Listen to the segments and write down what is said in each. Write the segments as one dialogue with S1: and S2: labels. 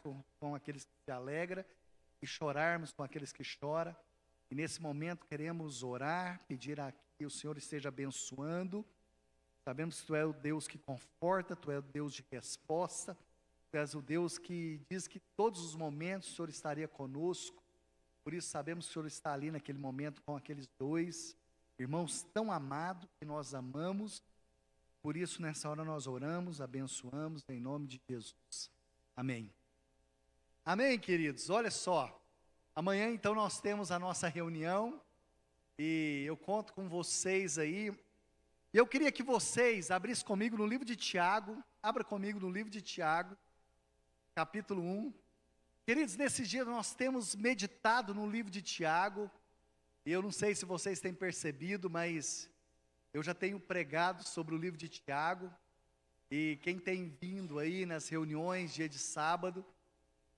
S1: alegrarmos com aqueles que se alegram e chorarmos com aqueles que choram. E nesse momento queremos orar, pedir a que o Senhor esteja abençoando. Sabemos que Tu é o Deus que conforta, Tu é o Deus de resposta, Tu és o Deus que diz que todos os momentos o Senhor estaria conosco. Por isso sabemos que o Senhor está ali naquele momento com aqueles dois irmãos tão amados que nós amamos. Por isso nessa hora nós oramos, abençoamos em nome de Jesus. Amém. Amém, queridos. Olha só, amanhã então nós temos a nossa reunião e eu conto com vocês aí. E eu queria que vocês abrissem comigo no livro de Tiago. Abra comigo no livro de Tiago, capítulo 1. Queridos, nesses dias nós temos meditado no livro de Tiago. E eu não sei se vocês têm percebido, mas eu já tenho pregado sobre o livro de Tiago. E quem tem vindo aí nas reuniões, dia de sábado,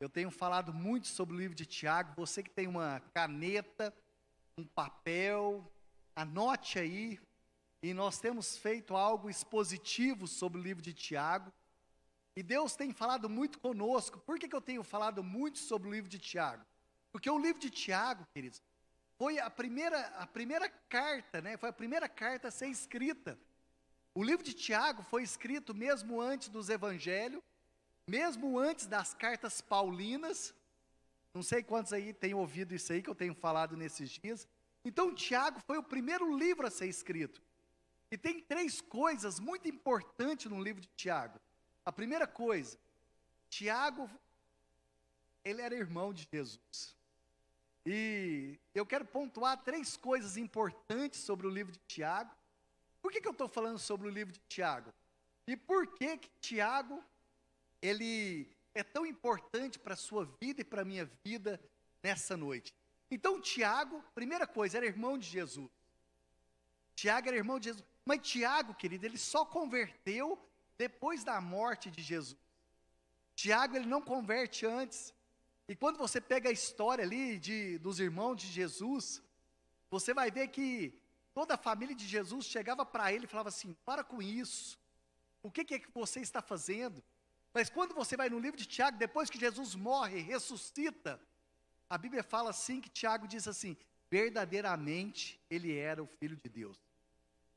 S1: eu tenho falado muito sobre o livro de Tiago. Você que tem uma caneta, um papel, anote aí. E nós temos feito algo expositivo sobre o livro de Tiago. E Deus tem falado muito conosco. Por que eu tenho falado muito sobre o livro de Tiago? Porque o livro de Tiago, queridos, foi a primeira carta, né? Foi a primeira carta a ser escrita. O livro de Tiago foi escrito mesmo antes dos evangelhos, mesmo antes das cartas paulinas. Não sei quantos aí têm ouvido isso aí que eu tenho falado nesses dias. Então Tiago foi o primeiro livro a ser escrito. E tem 3 coisas muito importantes no livro de Tiago. A primeira coisa, Tiago, ele era irmão de Jesus. E eu quero pontuar 3 coisas importantes sobre o livro de Tiago. Por que eu estou falando sobre o livro de Tiago? E por que Tiago, ele é tão importante para a sua vida e para a minha vida nessa noite? Então Tiago, primeira coisa, era irmão de Jesus. Tiago era irmão de Jesus. Mas Tiago, querido, ele só converteu depois da morte de Jesus. Tiago, ele não converte antes. E quando você pega a história ali dos irmãos de Jesus, você vai ver que toda a família de Jesus chegava para ele e falava assim: para com isso, o que é que você está fazendo? Mas quando você vai no livro de Tiago, depois que Jesus morre, ressuscita, a Bíblia fala assim, que Tiago diz assim: verdadeiramente ele era o Filho de Deus.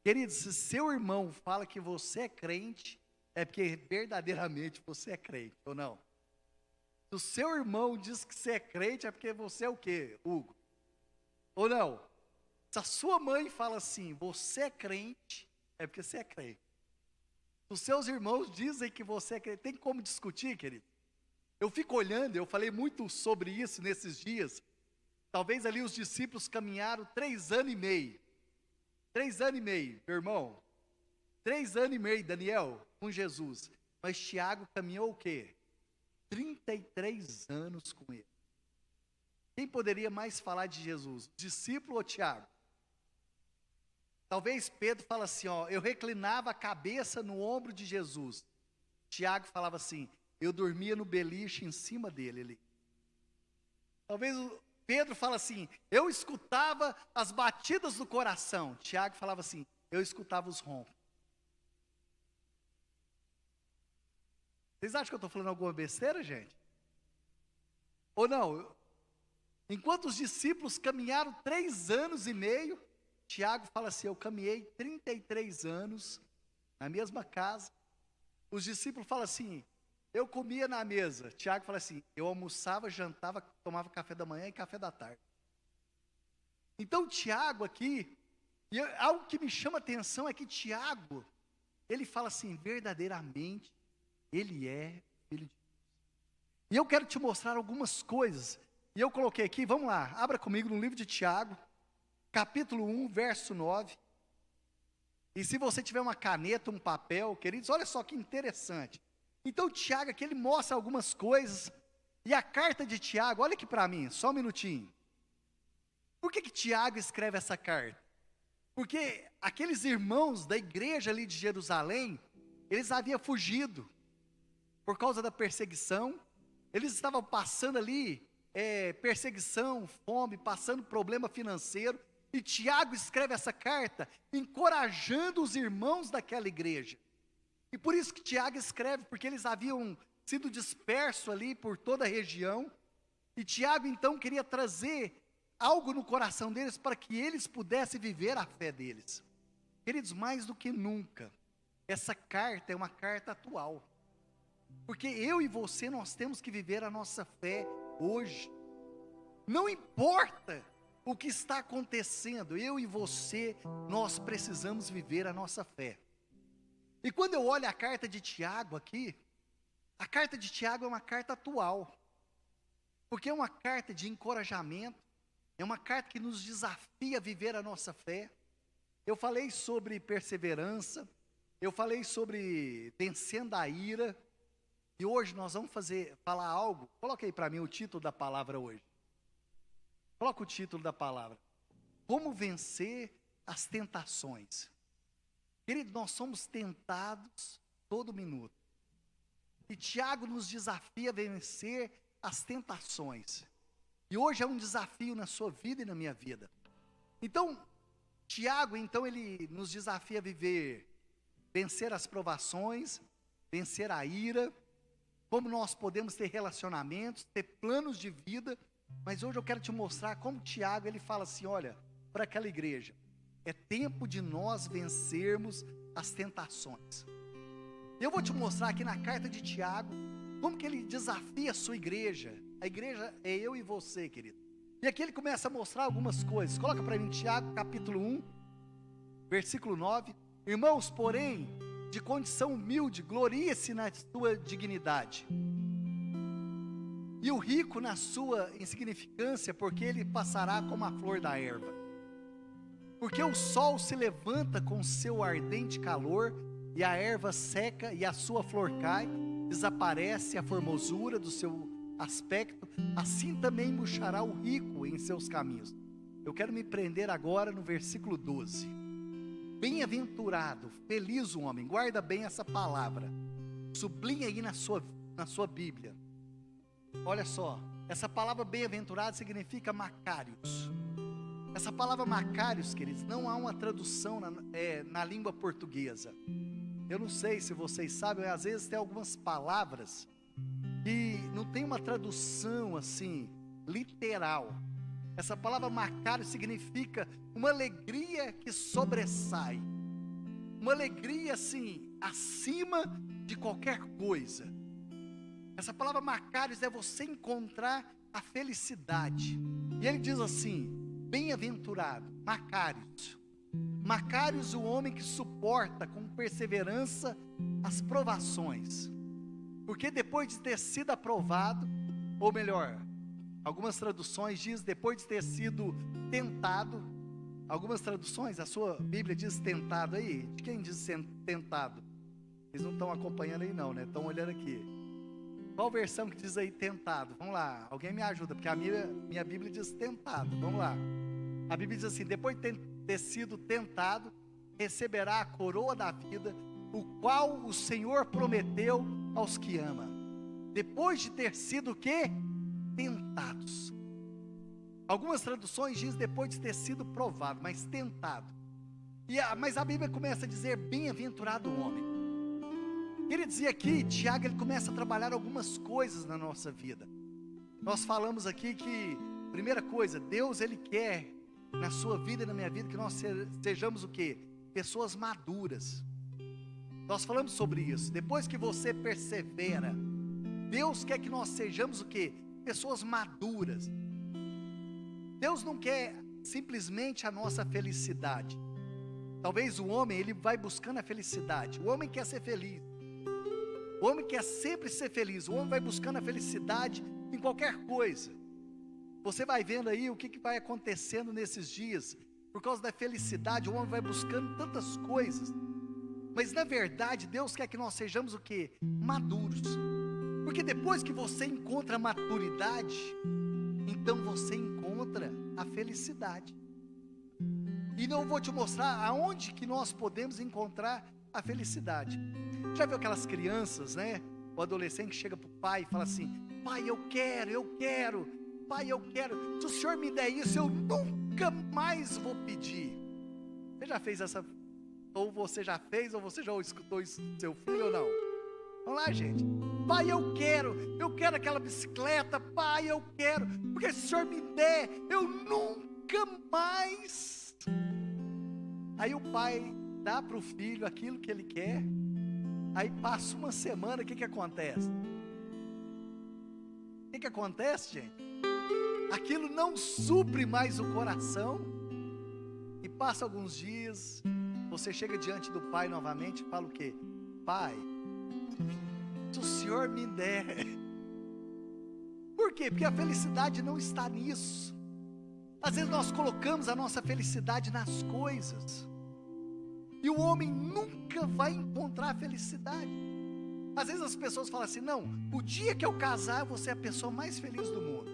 S1: Queridos, se seu irmão fala que você é crente, é porque verdadeiramente você é crente, ou não? Se o seu irmão diz que você é crente, é porque você é o quê, Hugo? Ou não? Se a sua mãe fala assim, você é crente, é porque você é crente. Se os seus irmãos dizem que você é crente, tem como discutir, querido? Eu fico olhando, eu falei muito sobre isso nesses dias. Talvez ali os discípulos caminharam 3 anos e meio. 3 anos e meio, meu irmão. 3 anos e meio, Daniel, com Jesus. Mas Tiago caminhou o quê? 33 anos com ele. Quem poderia mais falar de Jesus? Discípulo ou Tiago? Talvez Pedro fala assim, ó, eu reclinava a cabeça no ombro de Jesus. Tiago falava assim, eu dormia no beliche em cima dele ali. Talvez Pedro fala assim, eu escutava as batidas do coração. Tiago falava assim, eu escutava os roncos. Vocês acham que eu estou falando alguma besteira, gente? Ou não? Enquanto os discípulos caminharam 3 anos e meio, Tiago fala assim, eu caminhei 33 anos na mesma casa. Os discípulos falam assim, eu comia na mesa. Tiago fala assim, eu almoçava, jantava, tomava café da manhã e café da tarde. Então Tiago aqui, algo que me chama a atenção é que Tiago, ele fala assim, verdadeiramente, ele é Filho de Deus. E eu quero te mostrar algumas coisas. E eu coloquei aqui, vamos lá, abra comigo no livro de Tiago, capítulo 1, verso 9. E se você tiver uma caneta, um papel, queridos, olha só que interessante. Então Tiago aqui, ele mostra algumas coisas. E a carta de Tiago, olha aqui para mim, só um minutinho. Por que Tiago escreve essa carta? Porque aqueles irmãos da igreja ali de Jerusalém, eles haviam fugido por causa da perseguição. Eles estavam passando ali perseguição, fome, passando problema financeiro. E Tiago escreve essa carta encorajando os irmãos daquela igreja. E por isso que Tiago escreve, porque eles haviam sido disperso ali por toda a região. E Tiago, então, queria trazer algo no coração deles para que eles pudessem viver a fé deles. Queridos, mais do que nunca, essa carta é uma carta atual. Porque eu e você, nós temos que viver a nossa fé hoje. Não importa o que está acontecendo, eu e você, nós precisamos viver a nossa fé. E quando eu olho a carta de Tiago aqui, a carta de Tiago é uma carta atual. Porque é uma carta de encorajamento, é uma carta que nos desafia a viver a nossa fé. Eu falei sobre perseverança, eu falei sobre vencendo a ira, e hoje nós vamos falar algo. Coloca aí para mim o título da palavra hoje. Coloca o título da palavra: como vencer as tentações. Querido, nós somos tentados todo minuto, e Tiago nos desafia a vencer as tentações, e hoje é um desafio na sua vida e na minha vida. Então, Tiago, ele nos desafia a vencer as provações, vencer a ira, como nós podemos ter relacionamentos, ter planos de vida. Mas hoje eu quero te mostrar como Tiago, ele fala assim, olha, para aquela igreja, é tempo de nós vencermos as tentações. Eu vou te mostrar aqui na carta de Tiago, como que ele desafia a sua igreja. A igreja é eu e você, querido. E aqui ele começa a mostrar algumas coisas. Coloca para mim Tiago, capítulo 1, versículo 9. Irmãos, porém, de condição humilde, glorie-se na sua dignidade. E o rico na sua insignificância, porque ele passará como a flor da erva. Porque o sol se levanta com seu ardente calor, e a erva seca, e a sua flor cai, desaparece a formosura do seu aspecto, assim também murchará o rico em seus caminhos. Eu quero me prender agora no versículo 12. Bem-aventurado, feliz o homem, guarda bem essa palavra, sublinha aí na sua Bíblia. Olha só, essa palavra bem-aventurado significa Macários. Essa palavra Macários, queridos, não há uma tradução na língua portuguesa. Eu não sei se vocês sabem, às vezes tem algumas palavras que não tem uma tradução assim, literal. Essa palavra Macários significa uma alegria que sobressai. Uma alegria assim, acima de qualquer coisa. Essa palavra Macários é você encontrar a felicidade. E ele diz assim, bem-aventurado, Macários. Macários, o homem que suporta com perseverança as provações. Porque depois de ter sido aprovado, ou melhor, algumas traduções diz depois de ter sido tentado. Algumas traduções, a sua Bíblia diz tentado aí. De quem diz tentado? Vocês não estão acompanhando aí não, né? Estão olhando aqui. Qual versão que diz aí tentado? Vamos lá, alguém me ajuda, porque a minha Bíblia diz tentado. Vamos lá. A Bíblia diz assim, depois de ter sido tentado, receberá a coroa da vida, o qual o Senhor prometeu aos que ama. Depois de ter sido o quê? Tentados. Algumas traduções dizem depois de ter sido provado, mas tentado. Mas a Bíblia começa a dizer bem-aventurado o homem. Queria dizer aqui, Tiago, ele começa a trabalhar algumas coisas na nossa vida. Nós falamos aqui que, primeira coisa, Deus, ele quer na sua vida e na minha vida que nós sejamos o quê? Pessoas maduras. Nós falamos sobre isso. Depois que você persevera, Deus quer que nós sejamos o quê? Pessoas maduras. Deus não quer simplesmente a nossa felicidade. Talvez o homem, ele vai buscando a felicidade. O homem quer ser feliz. O homem quer sempre ser feliz. O homem vai buscando a felicidade em qualquer coisa. Você vai vendo aí o que vai acontecendo nesses dias. Por causa da felicidade, o homem vai buscando tantas coisas. Mas na verdade, Deus quer que nós sejamos o quê? Maduros. Porque depois que você encontra a maturidade, então você encontra a felicidade. E eu vou te mostrar aonde que nós podemos encontrar a felicidade. Já viu aquelas crianças, né? O adolescente que chega para o pai e fala assim, pai, eu quero, pai, eu quero. Se o senhor me der isso, eu nunca mais vou pedir. Você já fez essa, ou você já fez, ou você já escutou isso do seu filho ou não? Vamos lá, gente. Pai, eu quero aquela bicicleta, pai, eu quero, porque se o Senhor me der, eu nunca mais. Aí o pai dá para o filho aquilo que ele quer, aí passa uma semana, o que acontece? O que acontece, gente? Aquilo não supre mais o coração, e passa alguns dias, você chega diante do pai novamente e fala o quê? Pai, se o Senhor me der. Por quê? Porque a felicidade não está nisso. Às vezes nós colocamos a nossa felicidade nas coisas, e o homem nunca vai encontrar a felicidade. Às vezes as pessoas falam assim, não, o dia que eu casar eu vou ser a pessoa mais feliz do mundo.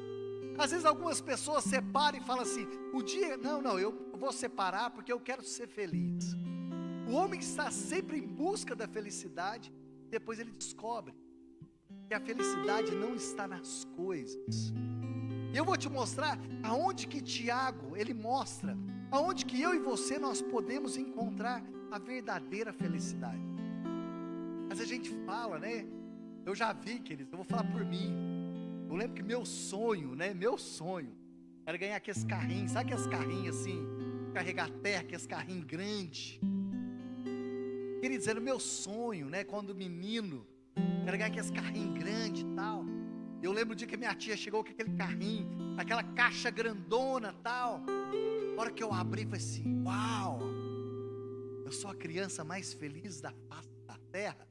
S1: Às vezes algumas pessoas separam e falam assim, eu vou separar porque eu quero ser feliz. O homem está sempre em busca da felicidade, depois ele descobre que a felicidade não está nas coisas. E eu vou te mostrar aonde que Tiago, ele mostra, aonde que eu e você nós podemos encontrar a verdadeira felicidade. Mas a gente fala, né? Eu já vi, queridos, eu vou falar por mim. Eu lembro que meu sonho era ganhar aqueles carrinhos, sabe aqueles carrinhos assim, carregar terra, aqueles carrinhos grandes. Queridos, era o meu sonho, né? Quando menino, era ganhar aqueles carrinhos grandes e tal. Eu lembro o dia que minha tia chegou com aquele carrinho, aquela caixa grandona e tal. A hora que eu abri, falei assim, uau, eu sou a criança mais feliz da face da terra.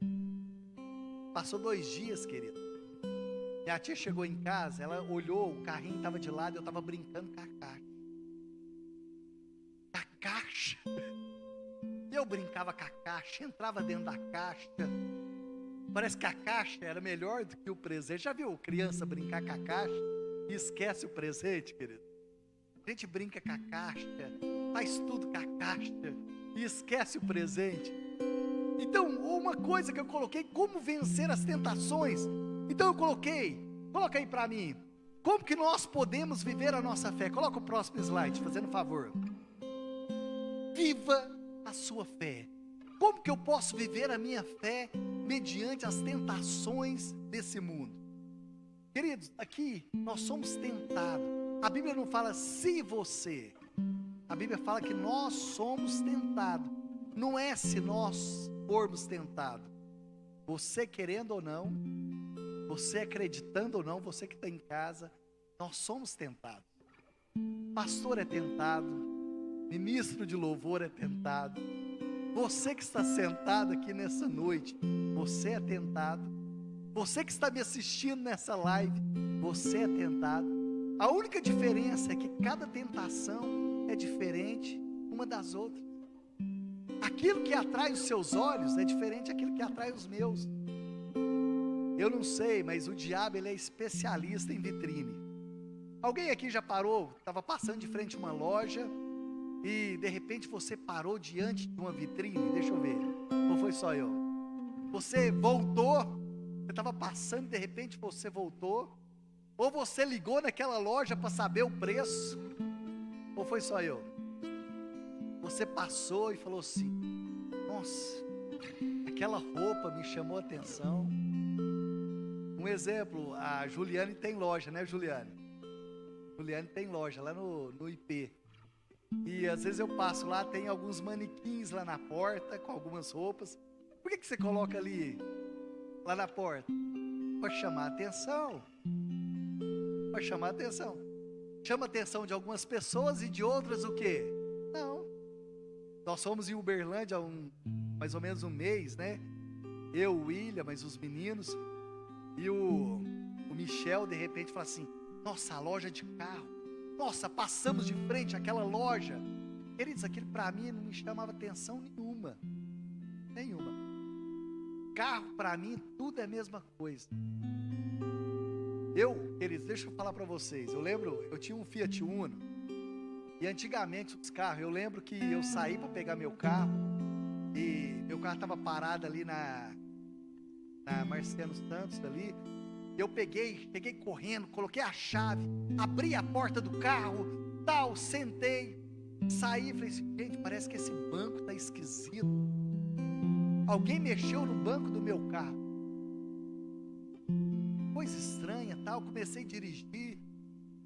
S1: Passou 2 dias, querido. Minha tia chegou em casa, ela olhou, o carrinho estava de lado, eu estava brincando com a caixa. A caixa. Eu brincava com a caixa, entrava dentro da caixa. Parece que a caixa era melhor do que o presente. Já viu criança brincar com a caixa e esquece o presente, querido? A gente brinca com a caixa, faz tudo com a caixa e esquece o presente. Então, uma coisa que eu coloquei, como vencer as tentações. Então eu coloca aí para mim, como que nós podemos viver a nossa fé? Coloca o próximo slide, fazendo um favor. Viva a sua fé. Como que eu posso viver a minha fé mediante as tentações desse mundo? Queridos, aqui nós somos tentados. A Bíblia não fala se você, a Bíblia fala que nós somos tentados. Não é se nós formos tentados. Você querendo ou não, você acreditando ou não, você que está em casa, nós somos tentados. Pastor é tentado, ministro de louvor é tentado, você que está sentado aqui nessa noite, você é tentado, você que está me assistindo nessa live, você é tentado. A única diferença é que cada tentação é diferente uma das outras. Aquilo que atrai os seus olhos é diferente daquilo que atrai os meus. Eu não sei, mas o diabo ele é especialista em vitrine. Alguém aqui já parou, estava passando de frente a uma loja e de repente você parou diante de uma vitrine? Deixa eu ver, ou foi só eu? Você voltou, você estava passando, de repente você voltou, ou você ligou naquela loja para saber o preço, ou foi só eu? Você passou e falou assim, nossa, aquela roupa me chamou a atenção. Um exemplo, a Juliane tem loja, né, Juliane? Juliane tem loja lá no IP. E às vezes eu passo lá, tem alguns manequins lá na porta, com algumas roupas. Por que você coloca ali, lá na porta? Para chamar a atenção. Para chamar a atenção. Chama a atenção de algumas pessoas e de outras o quê? Não. Nós fomos em Uberlândia há mais ou menos um mês, né? Eu, o William, mas os meninos. E o Michel, de repente, fala assim, nossa, a loja de carro. Nossa, passamos de frente àquela loja. Queridos, aquilo para mim não me chamava atenção nenhuma. Nenhuma. Carro para mim, tudo é a mesma coisa. Queridos, deixa eu falar para vocês. Eu lembro, eu tinha um Fiat Uno. E antigamente os carros, eu lembro que eu saí para pegar meu carro. E meu carro estava parado ali na Marciano Santos ali. Eu peguei correndo, coloquei a chave, abri a porta do carro, tal, sentei, saí, falei assim, gente, parece que esse banco está esquisito. Alguém mexeu no banco do meu carro. coisa estranha, tal. Comecei a dirigir.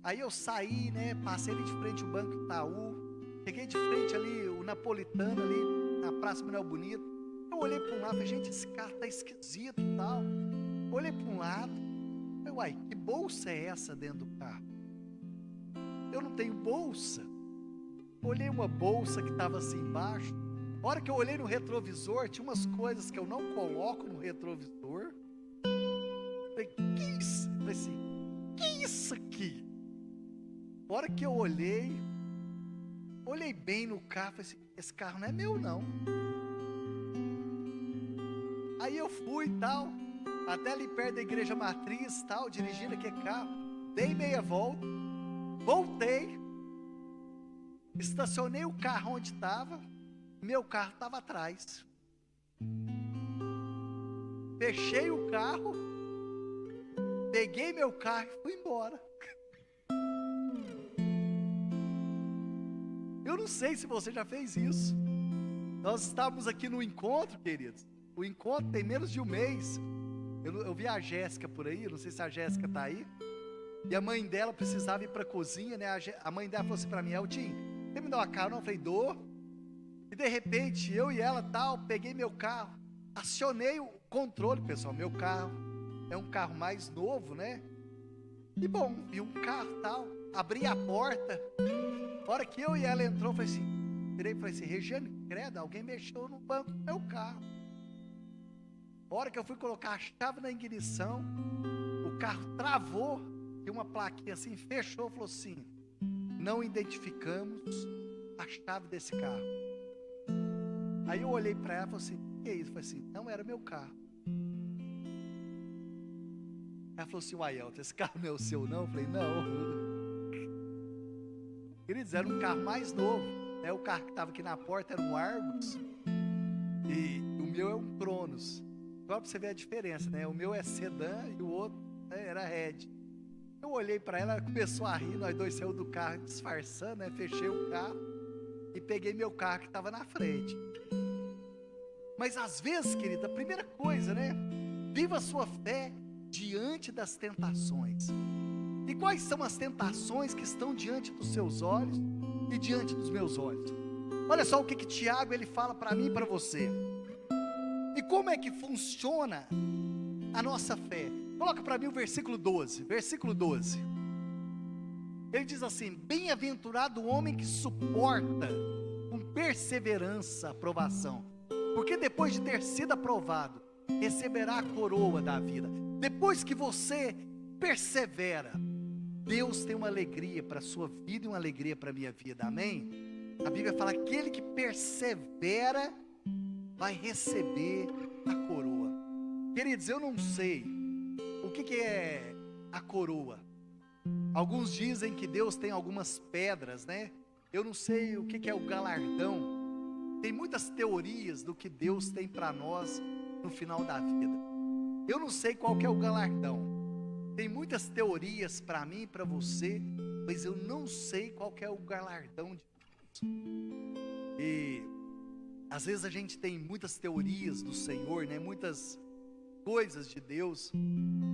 S1: Aí eu saí, né? Passei ali de frente o Banco Itaú. Cheguei de frente ali, o Napolitano ali, na Praça Manuel Bonito. Eu olhei para um lado, falei, gente, esse carro tá esquisito e tal. Olhei para um lado, falei, uai, que bolsa é essa dentro do carro? Eu não tenho bolsa. Olhei uma bolsa que estava assim embaixo. A hora que eu olhei no retrovisor, tinha umas coisas que eu não coloco no retrovisor. Falei, que isso? Falei assim, que isso aqui? A hora que eu olhei bem no carro, falei assim, esse carro não é meu não. Aí eu fui e tal, até ali perto da igreja matriz tal, dirigindo aquele carro, dei meia volta, voltei, estacionei o carro onde estava, meu carro estava atrás. Fechei o carro, peguei meu carro e fui embora. Eu não sei se você já fez isso. Nós estávamos aqui no encontro, queridos. O encontro tem menos de um mês. Eu vi a Jéssica por aí, não sei se a Jéssica está aí. E a mãe dela precisava ir para a cozinha, né? A mãe dela falou assim para mim, Eltinho, você me dá uma carona? Eu falei, dou. E de repente, eu e ela tal, peguei meu carro, acionei o controle, pessoal. Meu carro é um carro mais novo, né? E bom, vi um carro tal, abri a porta. A hora que eu e ela entrou, eu falei assim, virei e falei assim, Regiane, credo, alguém mexeu no banco do meu carro. A hora que eu fui colocar a chave na ignição, o carro travou, e uma plaquinha assim, fechou, falou assim, não identificamos a chave desse carro. Aí eu olhei para ela e falei assim, o que é isso? Eu falei assim, não era meu carro. Ela falou assim, uai, Elton, esse carro não é o seu não? Eu falei, não. Queridos, era um carro mais novo, né? O carro que estava aqui na porta era um Argus, e o meu é um Cronos. Agora para você ver a diferença, né? O meu é sedã e o outro, né, era Red. Eu olhei para ela, ela começou a rir, nós dois saímos do carro disfarçando, né? Fechei o carro e peguei meu carro que estava na frente. Mas às vezes, querida, a primeira coisa, né? Viva a sua fé diante das tentações. E quais são as tentações que estão diante dos seus olhos e diante dos meus olhos? Olha só o que Tiago ele fala para mim e para você. E como é que funciona a nossa fé? Coloca para mim o versículo 12. Versículo 12. Ele diz assim, bem-aventurado o homem que suporta com perseverança a provação, porque depois de ter sido aprovado, receberá a coroa da vida. Depois que você persevera, Deus tem uma alegria para a sua vida e uma alegria para a minha vida, amém? A Bíblia fala, aquele que persevera vai receber a coroa. Queridos, eu não sei o que é a coroa. Alguns dizem que Deus tem algumas pedras, né? Eu não sei o que é o galardão. Tem muitas teorias do que Deus tem para nós no final da vida. Eu não sei qual que é o galardão. Tem muitas teorias para mim e para você, mas eu não sei qual que é o galardão de Deus. E às vezes a gente tem muitas teorias do Senhor, né? Muitas coisas de Deus.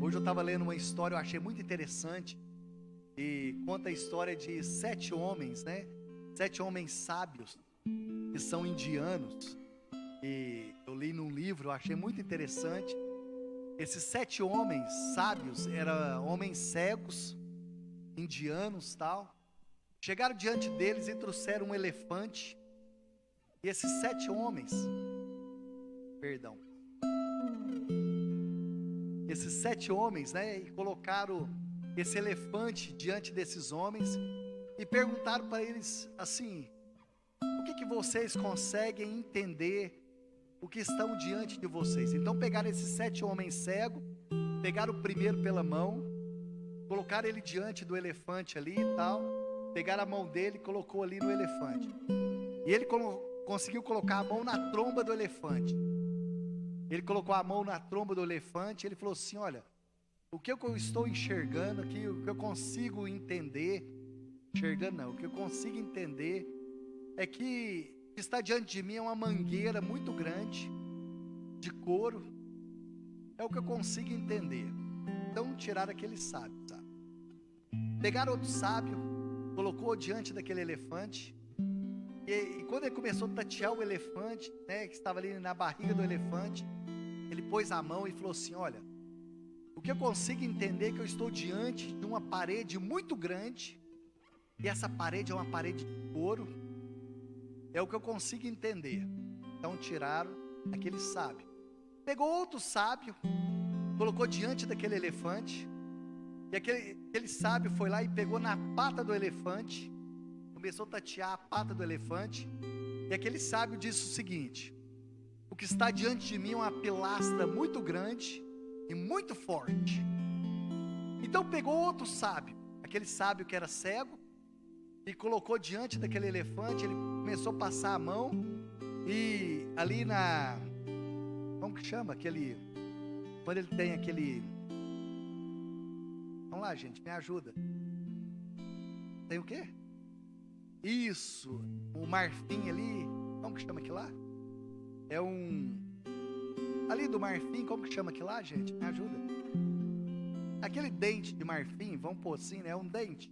S1: Hoje eu estava lendo uma história, eu achei muito interessante. E conta a história de 7 homens, né? 7 homens sábios, que são indianos. E eu li num livro, eu achei muito interessante. Esses 7 homens sábios eram homens cegos, indianos tal. Chegaram diante deles e trouxeram um elefante. E esses 7 homens, esses 7 homens, né, e colocaram esse elefante diante desses homens e perguntaram para eles assim, o que vocês conseguem entender o que estão diante de vocês? Então pegaram esses 7 homens cegos, pegaram o primeiro pela mão, colocaram ele diante do elefante ali e tal, pegaram a mão dele e colocou ali no elefante, e ele conseguiu colocar a mão na tromba do elefante. Ele colocou a mão na tromba do elefante e ele falou assim, olha, o que eu estou enxergando aqui, o que eu consigo entender, o que eu consigo entender é que está diante de mim é uma mangueira muito grande, de couro, é o que eu consigo entender. Então tiraram aquele sábio, sabe? Pegaram outro sábio, colocou diante daquele elefante, e quando ele começou a tatear o elefante, né, que estava ali na barriga do elefante, ele pôs a mão e falou assim: olha, o que eu consigo entender é que eu estou diante de uma parede muito grande, e essa parede é uma parede de ouro, é o que eu consigo entender. Então tiraram aquele sábio, pegou outro sábio, colocou diante daquele elefante, e aquele sábio foi lá e pegou na pata do elefante, começou a tatear a pata do elefante, e aquele sábio disse o seguinte: o que está diante de mim é uma pilastra muito grande e muito forte. Então pegou outro sábio, aquele sábio que era cego, e colocou diante daquele elefante. Ele começou a passar a mão, e ali como que chama aquele, quando ele tem aquele, vamos lá gente, me ajuda, tem o quê? Isso, o marfim ali, como que chama aquilo lá? Ali do marfim, como que chama aquilo lá, gente? Me ajuda. Aquele dente de marfim, vamos pôr assim, né? É um dente.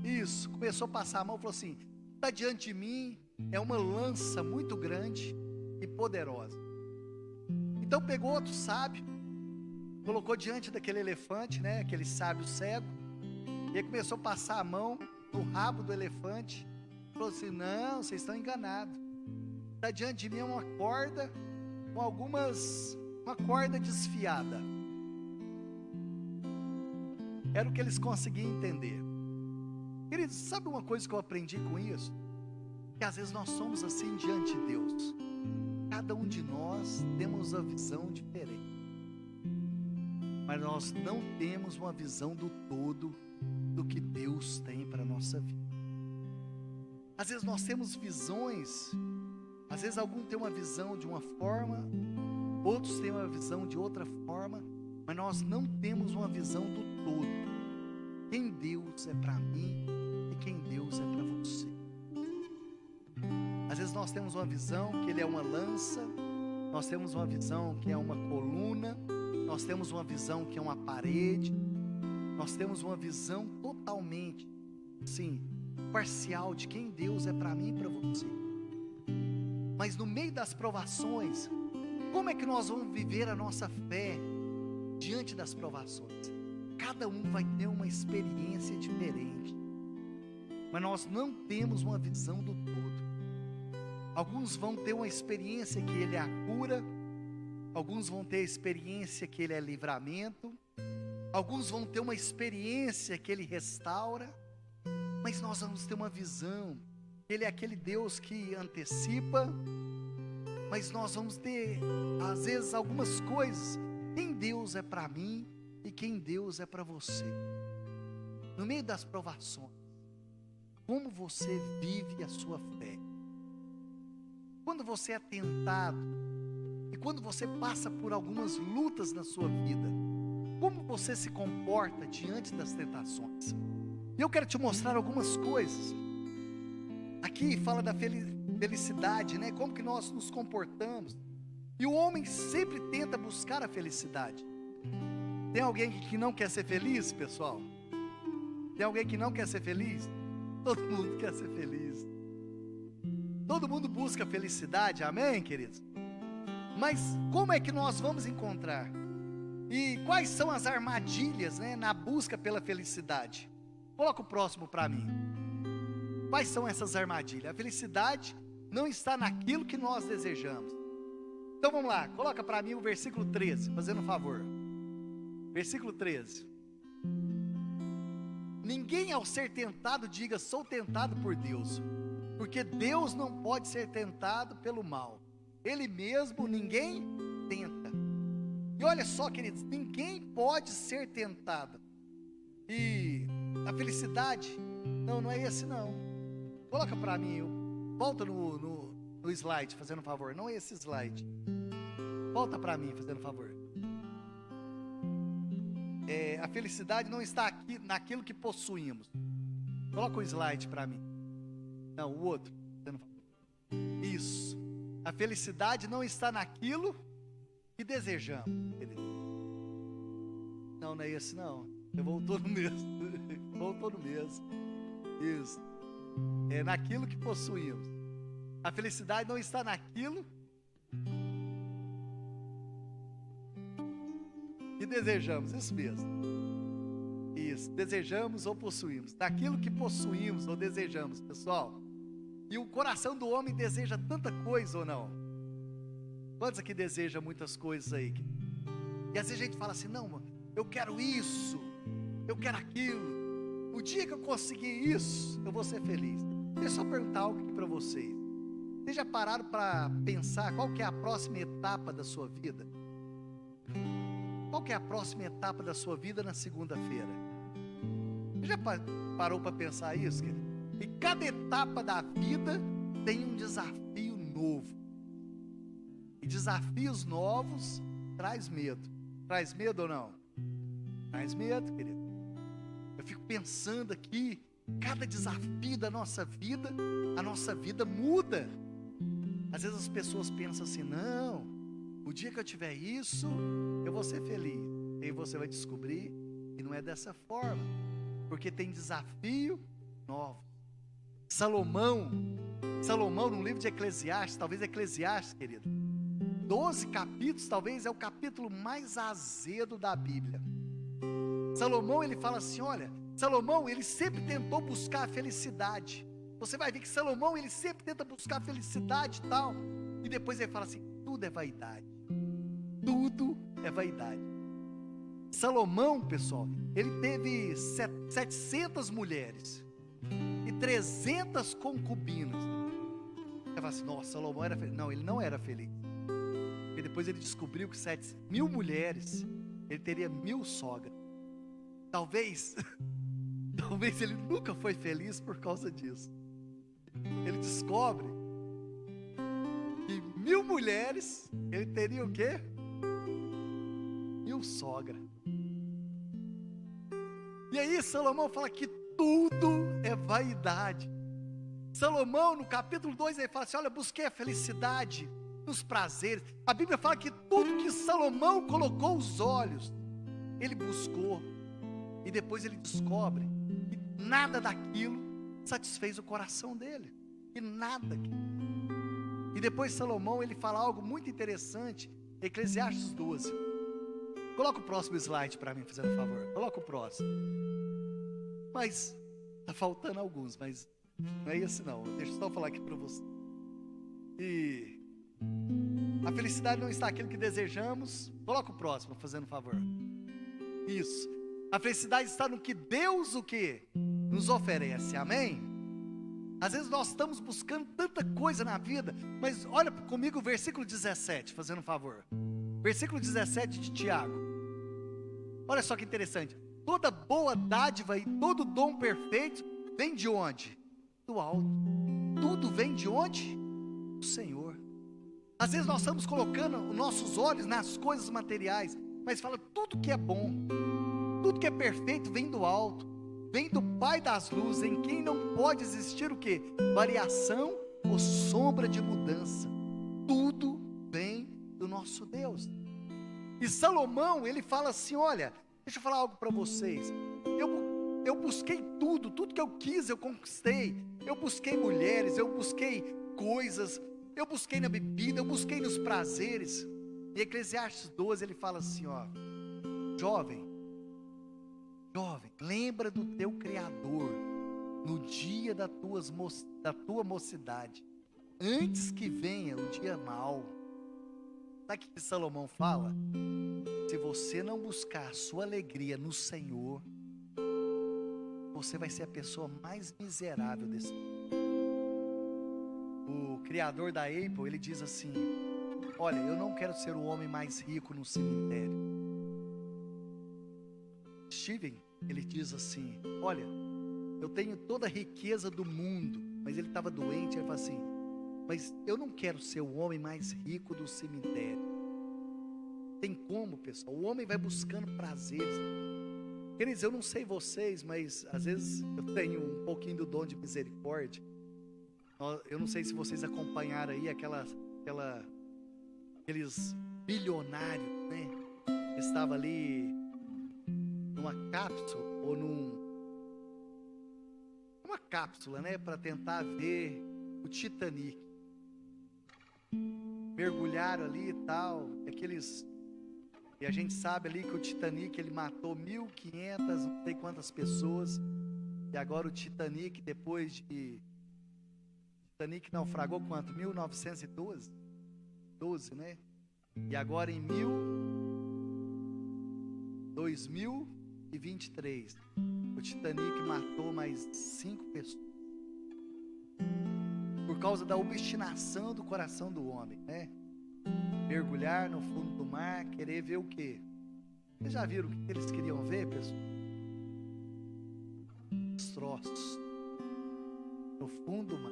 S1: Isso, começou a passar a mão e falou assim: está diante de mim, é uma lança muito grande e poderosa. Então pegou outro sábio, colocou diante daquele elefante, né? Aquele sábio cego, e aí começou a passar a mão no rabo do elefante, falou assim: não, vocês estão enganados. Está diante de mim uma corda com uma corda desfiada. Era o que eles conseguiam entender. Queridos, sabe uma coisa que eu aprendi com isso? Que às vezes nós somos assim diante de Deus. Cada um de nós temos uma visão diferente, mas nós não temos uma visão do todo do que Deus tem para a nossa vida. Às vezes nós temos visões, às vezes alguns têm uma visão de uma forma, outros têm uma visão de outra forma, mas nós não temos uma visão do todo. Quem Deus é para mim e quem Deus é para você. Às vezes nós temos uma visão que Ele é uma lança, nós temos uma visão que é uma coluna, nós temos uma visão que é uma parede, nós temos uma visão totalmente, sim, parcial de quem Deus é para mim e para você. Mas no meio das provações, como é que nós vamos viver a nossa fé diante das provações? Cada um vai ter uma experiência diferente, mas nós não temos uma visão do todo. Alguns vão ter uma experiência que Ele é a cura, alguns vão ter a experiência que Ele é livramento, alguns vão ter uma experiência que Ele restaura, mas nós vamos ter uma visão, Ele é aquele Deus que antecipa, mas nós vamos ter, às vezes, algumas coisas. Quem Deus é para mim e quem Deus é para você. No meio das provações, como você vive a sua fé? Quando você é tentado, e quando você passa por algumas lutas na sua vida, como você se comporta diante das tentações? E eu quero te mostrar algumas coisas. Aqui fala da felicidade, né? Como que nós nos comportamos. E o homem sempre tenta buscar a felicidade. Tem alguém que não quer ser feliz, pessoal? Tem alguém que não quer ser feliz? Todo mundo quer ser feliz. Todo mundo busca felicidade, amém, queridos? Mas como é que nós vamos encontrar? E quais são as armadilhas, né, na busca pela felicidade? Coloca o próximo para mim. Quais são essas armadilhas? A felicidade não está naquilo que nós desejamos. Então vamos lá, coloca para mim o versículo 13, fazendo um favor. Versículo 13. Ninguém ao ser tentado diga: sou tentado por Deus, porque Deus não pode ser tentado pelo mal. Ele mesmo ninguém tenta. E olha só, queridos, ninguém pode ser tentado. E a felicidade, não é esse não. Coloca para mim, volta no slide, fazendo um favor. Não é esse slide. Volta para mim, fazendo um favor. A felicidade não está aqui naquilo que possuímos. Coloca o slide para mim. Não, o outro. Isso. A felicidade não está naquilo que desejamos. Não, não é esse não. Eu voltou no mesmo. Voltou no mesmo. Isso. É naquilo que possuímos. A felicidade não está naquilo que desejamos. Isso mesmo. Isso. Desejamos ou possuímos. Naquilo que possuímos ou desejamos, pessoal. E o coração do homem deseja tanta coisa ou não? Quantos aqui desejam muitas coisas aí? E às vezes a gente fala assim, não, mano, eu quero isso, eu quero aquilo. O dia que eu conseguir isso, eu vou ser feliz. Deixa eu só perguntar algo aqui para vocês. Vocês já pararam para pensar qual que é a próxima etapa da sua vida? Qual que é a próxima etapa da sua vida na segunda-feira? Você já parou para pensar isso, querido? E cada etapa da vida tem um desafio novo. E desafios novos traz medo. Traz medo ou não? Traz medo, querido. Eu fico pensando aqui, cada desafio da nossa vida, a nossa vida muda. Às vezes as pessoas pensam assim, não, o dia que eu tiver isso, eu vou ser feliz. E aí você vai descobrir que não é dessa forma, porque tem desafio novo. Salomão, no livro de Eclesiastes, talvez Eclesiastes, querido, 12 capítulos, talvez é o capítulo mais azedo da Bíblia. Salomão, ele fala assim, olha, Salomão, ele sempre tentou buscar a felicidade. Você vai ver que Salomão, ele sempre tenta buscar a felicidade e tal. E depois ele fala assim, tudo é vaidade. Tudo é vaidade. Salomão, pessoal, ele teve 700 mulheres e 300 concubinas. Você fala assim, nossa, Salomão era feliz. Não, ele não era feliz. Porque depois ele descobriu que 7.000 mulheres, ele teria 1.000 sogras. Talvez ele nunca foi feliz por causa disso. Ele descobre que 1.000 mulheres, ele teria o quê? 1.000 sogras. E aí Salomão fala que tudo é vaidade. Salomão, no capítulo 2, ele fala assim, olha, busquei a felicidade nos prazeres. A Bíblia fala que tudo que Salomão colocou os olhos, ele buscou. E depois ele descobre que nada daquilo satisfez o coração dele. E nada. E depois Salomão, ele fala algo muito interessante. Eclesiastes 12. Coloca o próximo slide para mim, fazendo favor. Coloca o próximo. Mas, está faltando alguns, mas não é esse não. Deixa eu só falar aqui para você. E a felicidade não está naquilo que desejamos. Coloca o próximo, fazendo favor. Isso. A felicidade está no que Deus, o que? Nos oferece, amém? Às vezes nós estamos buscando tanta coisa na vida, mas olha comigo o versículo 17, fazendo um favor. Versículo 17 de Tiago. Olha só que interessante. Toda boa dádiva e todo dom perfeito vem de onde? Do alto. Tudo vem de onde? Do Senhor. Às vezes nós estamos colocando os nossos olhos nas coisas materiais, mas fala tudo que é bom, tudo que é perfeito vem do alto, vem do Pai das luzes, em quem não pode existir o que? Variação ou sombra de mudança. Tudo vem do nosso Deus. E Salomão, ele fala assim, olha, deixa eu falar algo para vocês, eu busquei tudo que eu quis eu conquistei, eu busquei mulheres, eu busquei coisas, eu busquei na bebida, eu busquei nos prazeres. E Eclesiastes 12, ele fala assim, ó, jovem, lembra do teu Criador, no dia da tua mocidade, antes que venha o dia mau. Sabe o que Salomão fala? Se você não buscar a sua alegria no Senhor, você vai ser a pessoa mais miserável desse mundo. O criador da Apple, ele diz assim, olha, eu não quero ser o homem mais rico no cemitério. Steven, ele diz assim, olha, eu tenho toda a riqueza do mundo, mas ele estava doente, ele fala assim, mas eu não quero ser o homem mais rico do cemitério. Tem como, pessoal? O homem vai buscando prazeres. Queridos, eu não sei vocês, mas às vezes eu tenho um pouquinho do dom de misericórdia. Eu não sei se vocês acompanharam aí aqueles bilionários, né? Estava ali numa cápsula ou uma cápsula, né, para tentar ver o Titanic. Mergulharam ali e tal, e a gente sabe ali que o Titanic ele matou 1.500, não sei quantas pessoas. E agora o Titanic, Titanic naufragou quanto? 1912? 12, né? E agora em 2023, o Titanic matou mais 5 pessoas. Por causa da obstinação do coração do homem, né? Mergulhar no fundo do mar, querer ver o quê? Vocês já viram o que eles queriam ver, pessoal? Destroços no fundo do mar.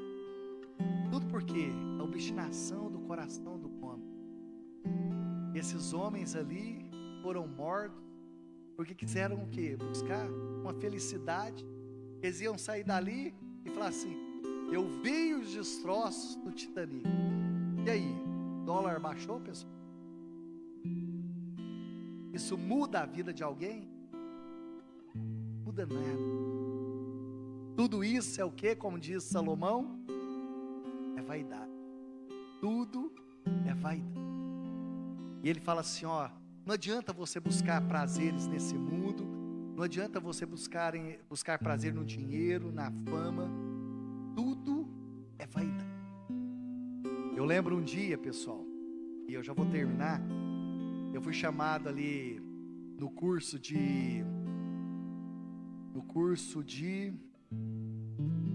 S1: Tudo porque a obstinação do coração do homem. Esses homens ali foram mortos porque quiseram o quê? Buscar uma felicidade. Eles iam sair dali e falar assim: eu vi os destroços do Titanic. E aí, dólar baixou, pessoal? Isso muda a vida de alguém? Muda nada. Tudo isso é o que? Como diz Salomão, é vaidade. Tudo é vaidade. E ele fala assim, ó, não adianta você buscar prazeres nesse mundo, não adianta você buscar prazer no dinheiro, na fama, tudo é vaidade. Eu lembro um dia, pessoal, e eu já vou terminar, eu fui chamado ali no curso de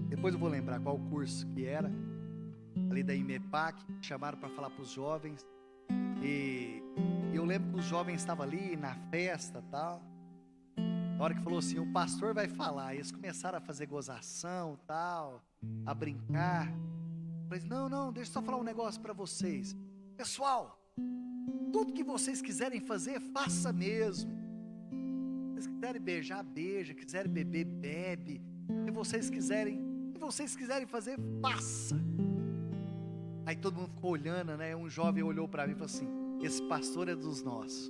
S1: depois eu vou lembrar qual curso que era, ali da IMEPAC, chamaram para falar para os jovens, e eu lembro que os jovens estavam ali na festa e tal. Na hora que falou assim, o pastor vai falar, eles começaram a fazer gozação tal, a brincar. Eu falei, não, deixa eu só falar um negócio para vocês. Pessoal, tudo que vocês quiserem fazer, faça mesmo. Se vocês quiserem beijar, beija, quiserem beber, bebe. Se vocês quiserem fazer, faça. Aí todo mundo ficou olhando, né? Um jovem olhou para mim e falou assim, esse pastor é dos nossos.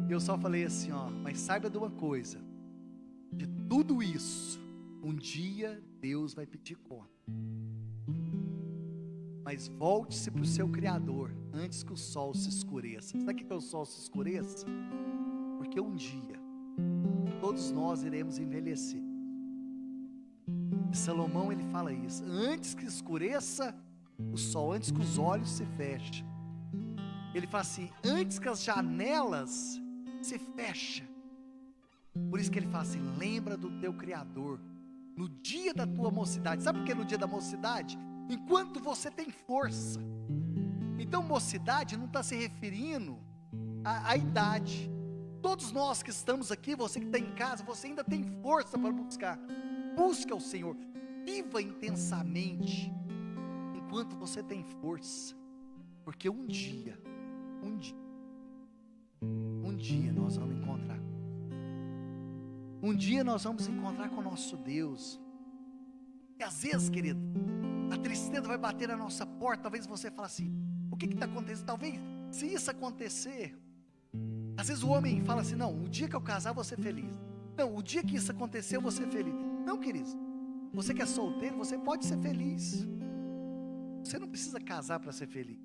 S1: E eu só falei assim, ó, mas saiba de uma coisa, de tudo isso, um dia Deus vai pedir conta. Mas volte-se para o seu Criador, antes que o sol se escureça. Sabe o que é o sol se escureça? Porque um dia, todos nós iremos envelhecer. E Salomão, ele fala isso, antes que escureça o sol, antes que os olhos se fechem. Ele fala assim, antes que as janelas se fechem. Por isso que ele fala assim, lembra do teu Criador, no dia da tua mocidade. Sabe por que no dia da mocidade? Enquanto você tem força. Então mocidade não está se referindo à idade. Todos nós que estamos aqui, você que está em casa, você ainda tem força para buscar. Busque ao Senhor, viva intensamente, enquanto você tem força, porque um dia nós vamos encontrar. Um dia nós vamos encontrar com o nosso Deus. E às vezes, querido, a tristeza vai bater na nossa porta. Talvez você fale assim, o que está acontecendo? Talvez, se isso acontecer, às vezes o homem fala assim, não, o dia que eu casar eu vou ser feliz. Não, o dia que isso acontecer eu vou ser feliz. Não, querido, você que é solteiro, você pode ser feliz. Você não precisa casar para ser feliz.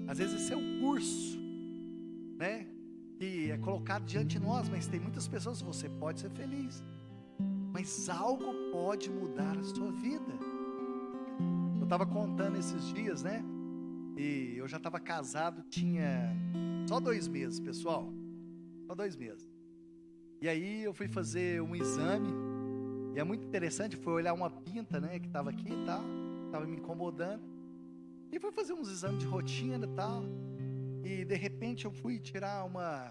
S1: Às vezes esse é o curso, né, que é colocado diante de nós, mas tem muitas pessoas, você pode ser feliz, mas algo pode mudar a sua vida. Eu estava contando esses dias, né, e eu já estava casado, tinha só 2 meses, pessoal, só 2 meses. E aí eu fui fazer um exame, e é muito interessante, foi olhar uma pinta, né, que estava aqui e tal, estava me incomodando, e fui fazer uns exames de rotina e tal, e de repente eu fui tirar uma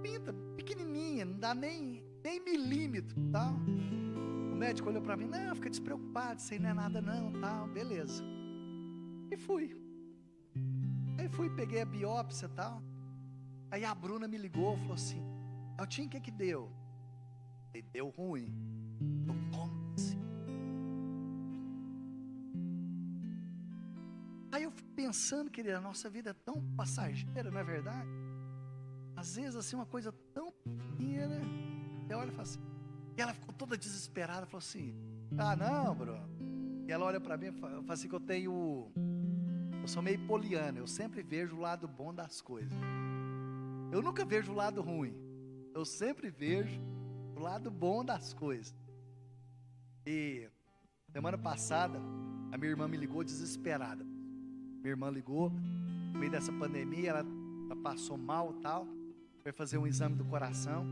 S1: pinta pequenininha, não dá nem milímetro, tal. O médico olhou para mim, não, fica despreocupado, isso aí não é nada não, tal, beleza. E fui. Aí fui, peguei a biópsia e tal, aí a Bruna me ligou, falou assim, Eltinho, o que deu? E deu ruim. Eu, como assim? Aí eu fico pensando, querida, a nossa vida é tão passageira, não é verdade? Às vezes, assim, uma coisa tão pequena, você olha e fala assim, e ela ficou toda desesperada, falou assim, ah, não, Bruno. E ela olha para mim e fala assim que eu sou meio poliana, eu sempre vejo o lado bom das coisas. Eu nunca vejo o lado ruim, eu sempre vejo o lado bom das coisas. E semana passada, a minha irmã me ligou desesperada. Minha irmã ligou, no meio dessa pandemia, ela passou mal e tal, foi fazer um exame do coração,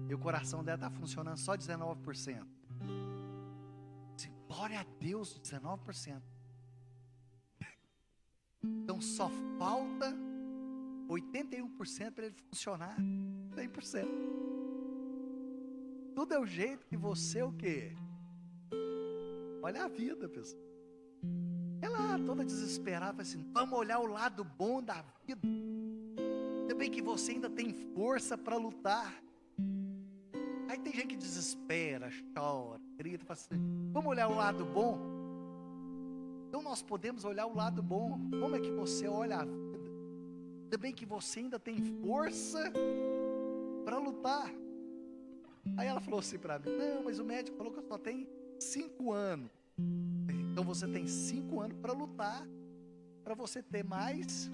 S1: e o coração dela está funcionando só 19%. Glória a Deus, 19%. Então só falta 81% para ele funcionar 100%. Tudo é o jeito que você o quê? Olha a vida, pessoal. Ela toda desesperada, assim, vamos olhar o lado bom da vida. Ainda bem que você ainda tem força para lutar. Aí tem gente que desespera, chora, grita, fala assim, vamos olhar o lado bom? Então nós podemos olhar o lado bom. Como é que você olha a vida? Ainda bem que você ainda tem força para lutar. Aí ela falou assim para mim, não, mas o médico falou que eu só tenho 5 anos. Então você tem 5 anos para lutar, para você ter mais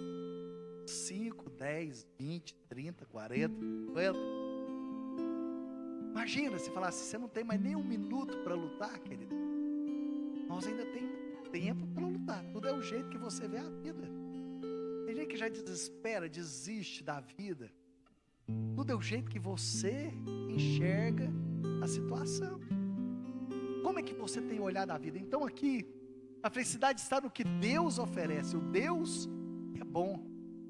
S1: 5, 10, 20, 30, 40, 50. Imagina se falasse, você não tem mais nem 1 minuto para lutar, querido. Nós ainda temos tempo para lutar. Tudo é o jeito que você vê a vida. Tem gente que já desespera, desiste da vida. Tudo é o jeito que você enxerga a situação. Como é que você tem olhado a vida? Então aqui, a felicidade está no que Deus oferece. O Deus é bom.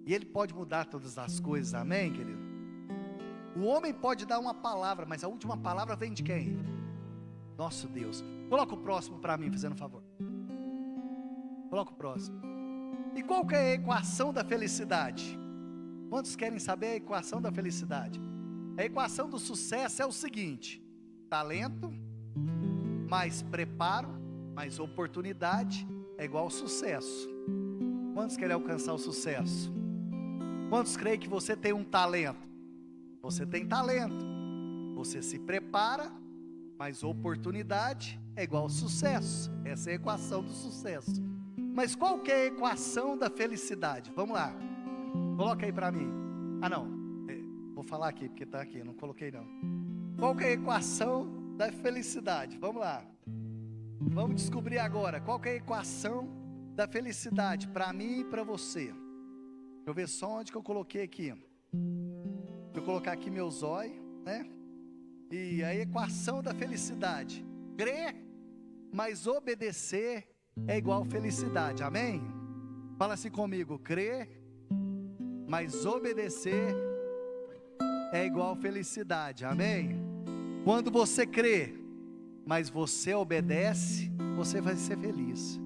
S1: E Ele pode mudar todas as coisas, amém, querido? O homem pode dar uma palavra, mas a última palavra vem de quem? Nosso Deus. Coloca o próximo para mim, fazendo um favor. Coloca o próximo. E qual que é a equação da felicidade? Quantos querem saber a equação da felicidade? A equação do sucesso é o seguinte: talento, mais preparo, mais oportunidade, é igual ao sucesso. Quantos querem alcançar o sucesso? Quantos creem que você tem um talento? Você tem talento, você se prepara, mas oportunidade é igual ao sucesso. Essa é a equação do sucesso. Mas qual que é a equação da felicidade? Vamos lá, coloca aí para mim. Ah não, vou falar aqui porque está aqui, não coloquei não. Qual que é a equação da felicidade? Vamos lá, vamos descobrir agora. Qual que é a equação da felicidade para mim e para você? Deixa eu ver só onde que eu coloquei aqui. Vou colocar aqui meu zóio, né? E a equação da felicidade: crer, mas obedecer é igual felicidade, amém? Fala assim comigo: crer, mas obedecer é igual felicidade, amém? Quando você crê, mas você obedece, você vai ser feliz.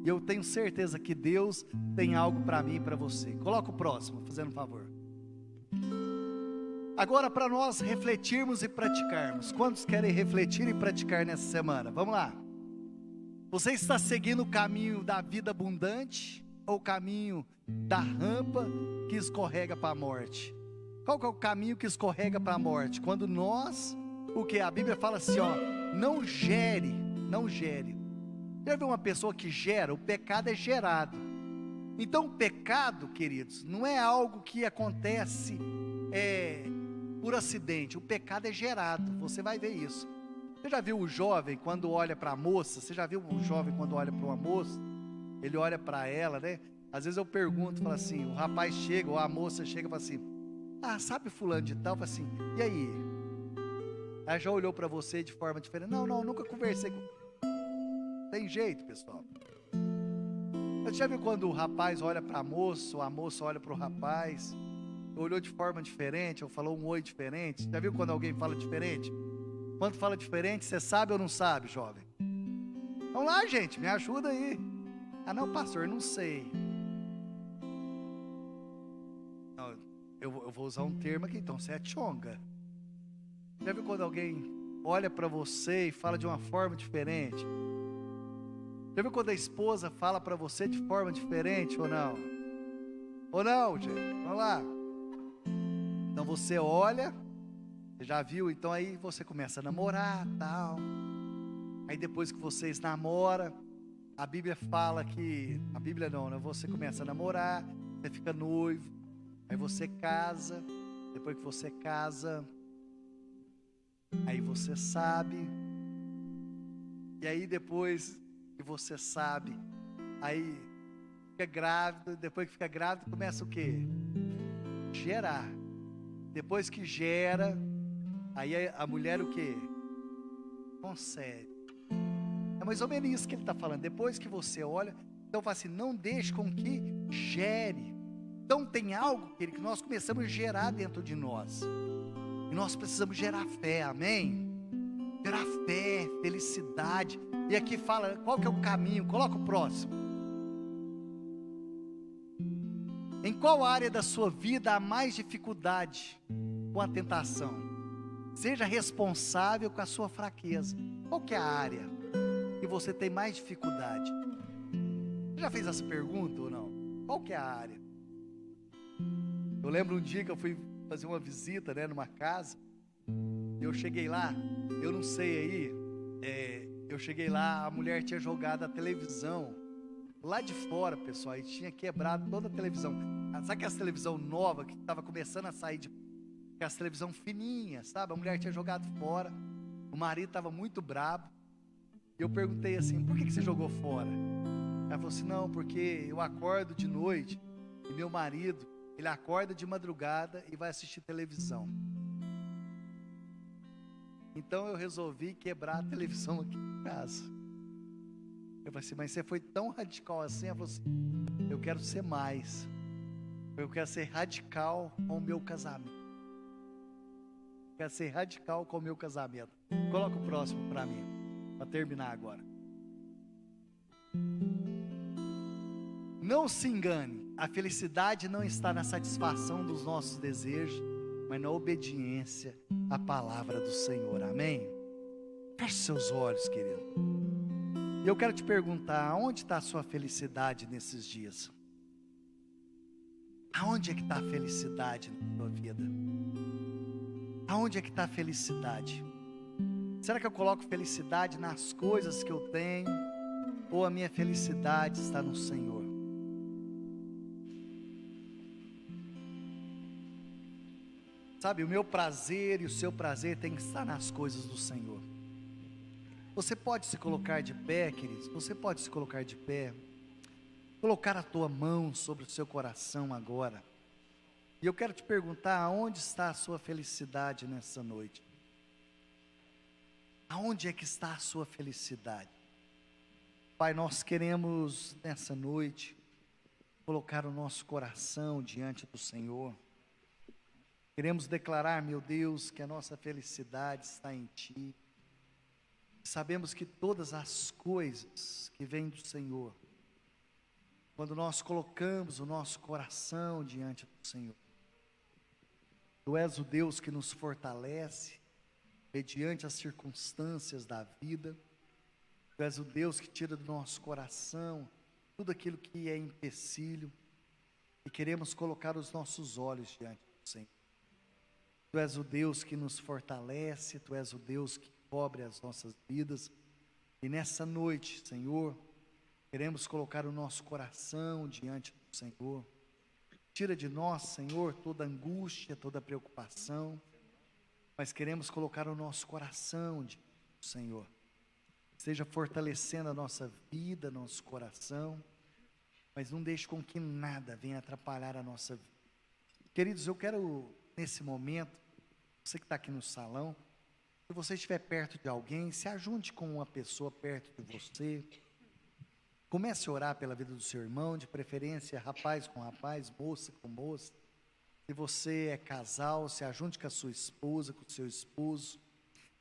S1: E eu tenho certeza que Deus tem algo para mim e para você. Coloca o próximo, fazendo um favor. Agora, para nós refletirmos e praticarmos. Quantos querem refletir e praticar nessa semana? Vamos lá. Você está seguindo o caminho da vida abundante ou o caminho da rampa que escorrega para a morte? Qual que é o caminho que escorrega para a morte? Quando nós, o que a Bíblia fala assim, ó, não gere. Já viu uma pessoa que gera? O pecado é gerado. Então o pecado, queridos, não é algo que acontece por acidente. O pecado é gerado, você vai ver isso. Você já viu o jovem quando olha para a moça? Você já viu o jovem quando olha para uma moça? Ele olha para ela, né? Às vezes eu pergunto, falo assim, o rapaz chega ou a moça chega e fala assim, ah, sabe fulano de tal? Fala assim, e aí? Ela já olhou para você de forma diferente? Não, nunca conversei com... Tem jeito, pessoal. Você já viu quando o rapaz olha para a moça, ou a moça olha para o rapaz, olhou de forma diferente, ou falou um oi diferente? Já viu quando alguém fala diferente? Quando fala diferente, você sabe ou não sabe, jovem? Vamos lá, gente, me ajuda aí. Ah não, pastor, não sei. Não, eu vou usar um termo aqui, então você é tchonga. Já viu quando alguém olha para você e fala de uma forma diferente? Já viu quando a esposa fala para você de forma diferente ou não? Ou não, gente? Vamos lá. Então você olha, você já viu, então aí você começa a namorar, tal. Aí depois que vocês namoram, a Bíblia fala que, a Bíblia não, né? Você começa a namorar, você fica noivo, aí você casa, depois que você casa, aí você sabe, e aí depois que você sabe, aí fica grávida, depois que fica grávida começa o quê? Gerar. Depois que gera, aí a mulher o quê? Concebe. É mais ou menos isso que ele está falando. Depois que você olha, então fala assim, não deixe com que gere. Então tem algo, querido, que nós começamos a gerar dentro de nós. E nós precisamos gerar fé, amém? Gerar fé, felicidade. E aqui fala, qual que é o caminho? Coloca o próximo. Em qual área da sua vida há mais dificuldade com a tentação? Seja responsável com a sua fraqueza. Qual que é a área que você tem mais dificuldade? Você já fez essa pergunta ou não? Qual que é a área? Eu lembro um dia que eu fui fazer uma visita, né, numa casa. Eu cheguei lá, eu não sei aí, eu cheguei lá, a mulher tinha jogado a televisão lá de fora, pessoal, e tinha quebrado toda a televisão. Sabe aquela televisão nova que estava começando a sair aquela televisão fininha, sabe? A mulher tinha jogado fora, o marido estava muito brabo. E eu perguntei assim, por que você jogou fora? Ela falou assim, não, porque eu acordo de noite e meu marido, ele acorda de madrugada e vai assistir televisão. Então eu resolvi quebrar a televisão aqui em casa. Eu falei assim, mas você foi tão radical assim? Ela falou assim, eu quero ser mais. Eu quero ser radical com o meu casamento. Eu quero ser radical com o meu casamento. Coloca o próximo para mim, para terminar agora. Não se engane, a felicidade não está na satisfação dos nossos desejos, mas na obediência à palavra do Senhor, amém? Feche seus olhos, querido. E eu quero te perguntar, aonde está a sua felicidade nesses dias? Aonde é que está a felicidade na sua vida? Aonde é que está a felicidade? Será que eu coloco felicidade nas coisas que eu tenho? Ou a minha felicidade está no Senhor? Sabe, o meu prazer e o seu prazer tem que estar nas coisas do Senhor. Você pode se colocar de pé, queridos, você pode se colocar de pé, colocar a tua mão sobre o seu coração agora. E eu quero te perguntar, aonde está a sua felicidade nessa noite? Aonde é que está a sua felicidade? Pai, nós queremos nessa noite colocar o nosso coração diante do Senhor. Queremos declarar, meu Deus, que a nossa felicidade está em Ti. Sabemos que todas as coisas que vêm do Senhor, quando nós colocamos o nosso coração diante do Senhor, Tu és o Deus que nos fortalece, mediante as circunstâncias da vida. Tu és o Deus que tira do nosso coração tudo aquilo que é empecilho, e queremos colocar os nossos olhos diante do Senhor. Tu és o Deus que nos fortalece, Tu és o Deus que cobre as nossas vidas, e nessa noite, Senhor, queremos colocar o nosso coração diante do Senhor. Tira de nós, Senhor, toda angústia, toda preocupação, mas queremos colocar o nosso coração diante do Senhor. Esteja fortalecendo a nossa vida, nosso coração, mas não deixe com que nada venha atrapalhar a nossa vida. Queridos, eu quero, nesse momento, você que está aqui no salão, se você estiver perto de alguém, se ajunte com uma pessoa perto de você. Comece a orar pela vida do seu irmão, de preferência rapaz com rapaz, moça com moça. Se você é casal, se ajunte com a sua esposa, com o seu esposo.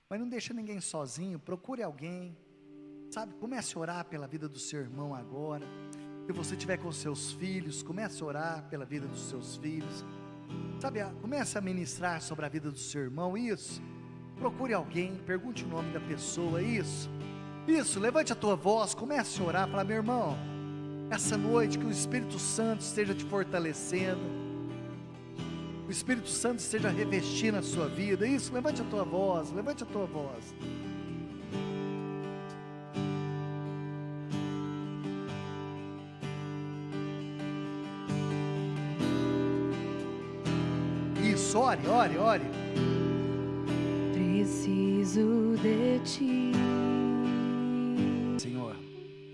S1: Mas não deixe ninguém sozinho, procure alguém. Sabe, comece a orar pela vida do seu irmão agora. Se você estiver com seus filhos, comece a orar pela vida dos seus filhos. Sabe, comece a ministrar sobre a vida do seu irmão, isso. Procure alguém, pergunte o nome da pessoa, isso, levante a tua voz, comece a orar, fala, meu irmão, essa noite que o Espírito Santo esteja te fortalecendo, que o Espírito Santo esteja revestindo a sua vida. Isso, levante a tua voz, levante a tua voz. Isso, ore, ore, ore.
S2: Preciso de ti.
S1: Senhor,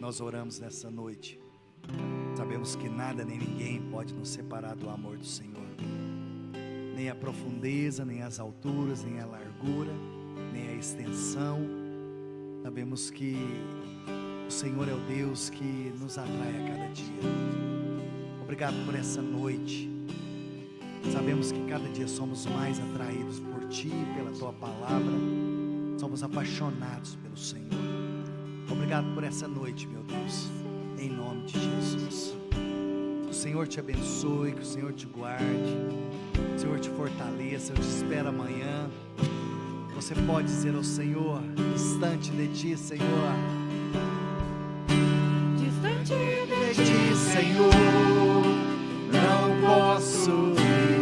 S1: nós oramos nessa noite. Sabemos que nada nem ninguém pode nos separar do amor do Senhor. Nem a profundeza, nem as alturas, nem a largura, nem a extensão. Sabemos que o Senhor é o Deus que nos atrai a cada dia. Obrigado por essa noite. Sabemos que cada dia somos mais atraídos por Ti, pela Tua palavra. Somos apaixonados pelo Senhor. Obrigado por essa noite, meu Deus, em nome de Jesus. Que o Senhor te abençoe, que o Senhor te guarde, que o Senhor te fortaleça. Eu te espero amanhã. Você pode dizer ao Senhor, distante de Ti, Senhor,